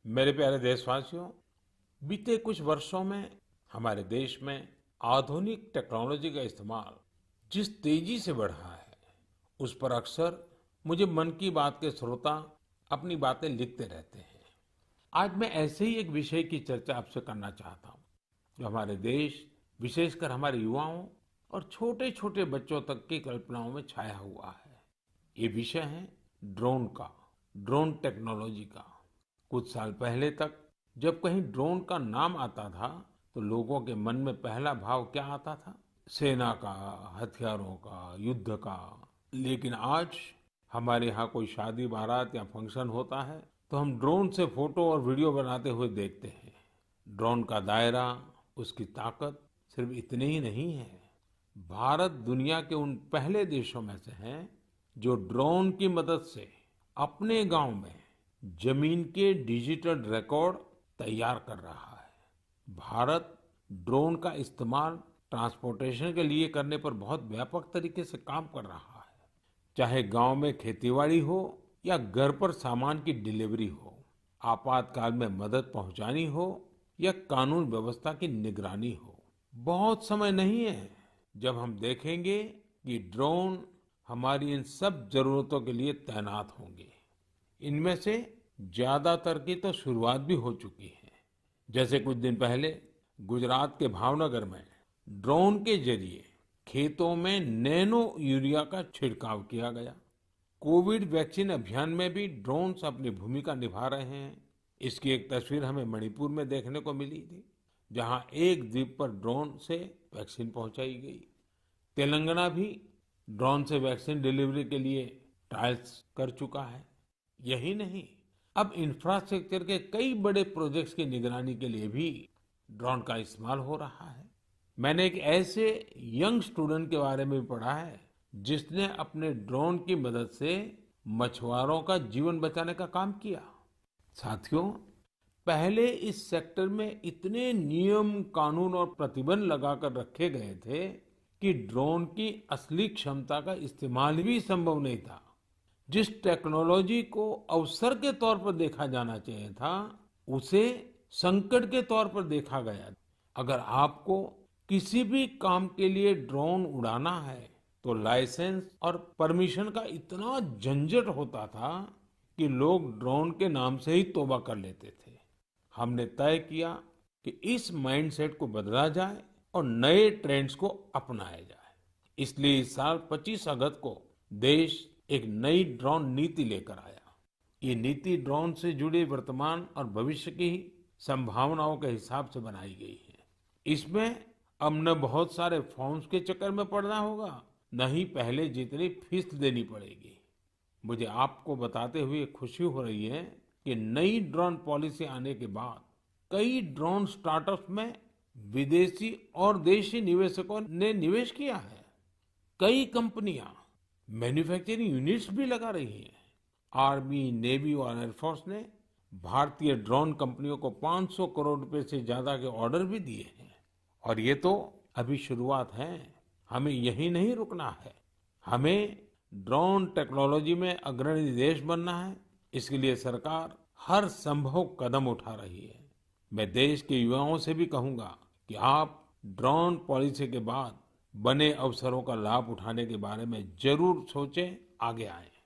मेरे प्यारे देशवासियों, बीते कुछ वर्षों में हमारे देश में आधुनिक टेक्नोलॉजी का इस्तेमाल जिस तेजी से बढ़ा है, उस पर अक्सर मुझे मन की बात के श्रोता अपनी बातें लिखते रहते हैं। आज मैं ऐसे ही एक विषय की चर्चा आपसे करना चाहता हूँ, जो हमारे देश, विशेषकर हमारे युवाओं और छोटे-छोटे बच्चों तक की कल्पनाओं में छाया हुआ है। ये विषय है ड्रोन का, ड्रोन टेक्नोलॉजी का। कुछ साल पहले तक जब कहीं ड्रोन का नाम आता था, तो लोगों के मन में पहला भाव क्या आता था? सेना का, हथियारों का, युद्ध का। लेकिन आज हमारे यहाँ कोई शादी बारात या फंक्शन होता है, तो हम ड्रोन से फोटो और वीडियो बनाते हुए देखते हैं। ड्रोन का दायरा, उसकी ताकत सिर्फ इतनी ही नहीं है। भारत दुनिया के उन पहले देशों में से है जो ड्रोन की मदद से अपने गांव में जमीन के डिजिटल रिकॉर्ड तैयार कर रहा है। भारत ड्रोन का इस्तेमाल ट्रांसपोर्टेशन के लिए करने पर बहुत व्यापक तरीके से काम कर रहा है। चाहे गांव में खेतीबाड़ी हो या घर पर सामान की डिलीवरी हो, आपातकाल में मदद पहुंचानी हो या कानून व्यवस्था की निगरानी हो। बहुत समय नहीं है जब हम देखेंगे कि ड्रोन हमारी इन सब जरूरतों के लिए तैनात होंगे। इनमें से ज्यादातर की तो शुरुआत भी हो चुकी है। जैसे कुछ दिन पहले गुजरात के भावनगर में ड्रोन के जरिए खेतों में नैनो यूरिया का छिड़काव किया गया। कोविड वैक्सीन अभियान में भी ड्रोन्स अपनी भूमिका निभा रहे हैं। इसकी एक तस्वीर हमें मणिपुर में देखने को मिली थी, जहां एक द्वीप पर ड्रोन से वैक्सीन पहुंचाई गई। तेलंगाना भी ड्रोन से वैक्सीन डिलीवरी के लिए ट्रायल्स कर चुका है। यही नहीं, अब इंफ्रास्ट्रक्चर के कई बड़े प्रोजेक्ट्स की निगरानी के लिए भी ड्रोन का इस्तेमाल हो रहा है। मैंने एक ऐसे यंग स्टूडेंट के बारे में भी पढ़ा है, जिसने अपने ड्रोन की मदद से मछुआरों का जीवन बचाने का काम किया। साथियों, पहले इस सेक्टर में इतने नियम, कानून और प्रतिबंध लगाकर रखे गए थे कि ड्रोन की असली क्षमता का इस्तेमाल भी संभव नहीं था। जिस टेक्नोलॉजी को अवसर के तौर पर देखा जाना चाहिए था, उसे संकट के तौर पर देखा गया। अगर आपको किसी भी काम के लिए ड्रोन उड़ाना है, तो लाइसेंस और परमिशन का इतना झंझट होता था कि लोग ड्रोन के नाम से ही तौबा कर लेते थे। हमने तय किया कि इस माइंडसेट को बदला जाए और नए ट्रेंड्स को अपनाया जाए। इसलिए इस साल 25 अगस्त को देश एक नई ड्रोन नीति लेकर आया। ये नीति ड्रोन से जुड़े वर्तमान और भविष्य की संभावनाओं के हिसाब से बनाई गई है। इसमें अब न बहुत सारे फॉर्म्स के चक्कर में पड़ना होगा, न ही पहले जितनी फीस देनी पड़ेगी। मुझे आपको बताते हुए खुशी हो रही है कि नई ड्रोन पॉलिसी आने के बाद कई ड्रोन स्टार्टअप्स में विदेशी और देशी निवेशकों ने निवेश किया है। कई कंपनियां मैन्युफैक्चरिंग यूनिट्स भी लगा रही हैं। आर्मी, नेवी और एयरफोर्स ने भारतीय ड्रोन कंपनियों को 500 करोड़ रुपए से ज्यादा के ऑर्डर भी दिए हैं। और ये तो अभी शुरुआत है। हमें यही नहीं रुकना है। हमें ड्रोन टेक्नोलॉजी में अग्रणी देश बनना है। इसके लिए सरकार हर संभव कदम उठा रही है। मैं देश के युवाओं से भी कहूंगा कि आप ड्रोन पॉलिसी के बाद बने अवसरों का लाभ उठाने के बारे में जरूर सोचें, आगे आएं।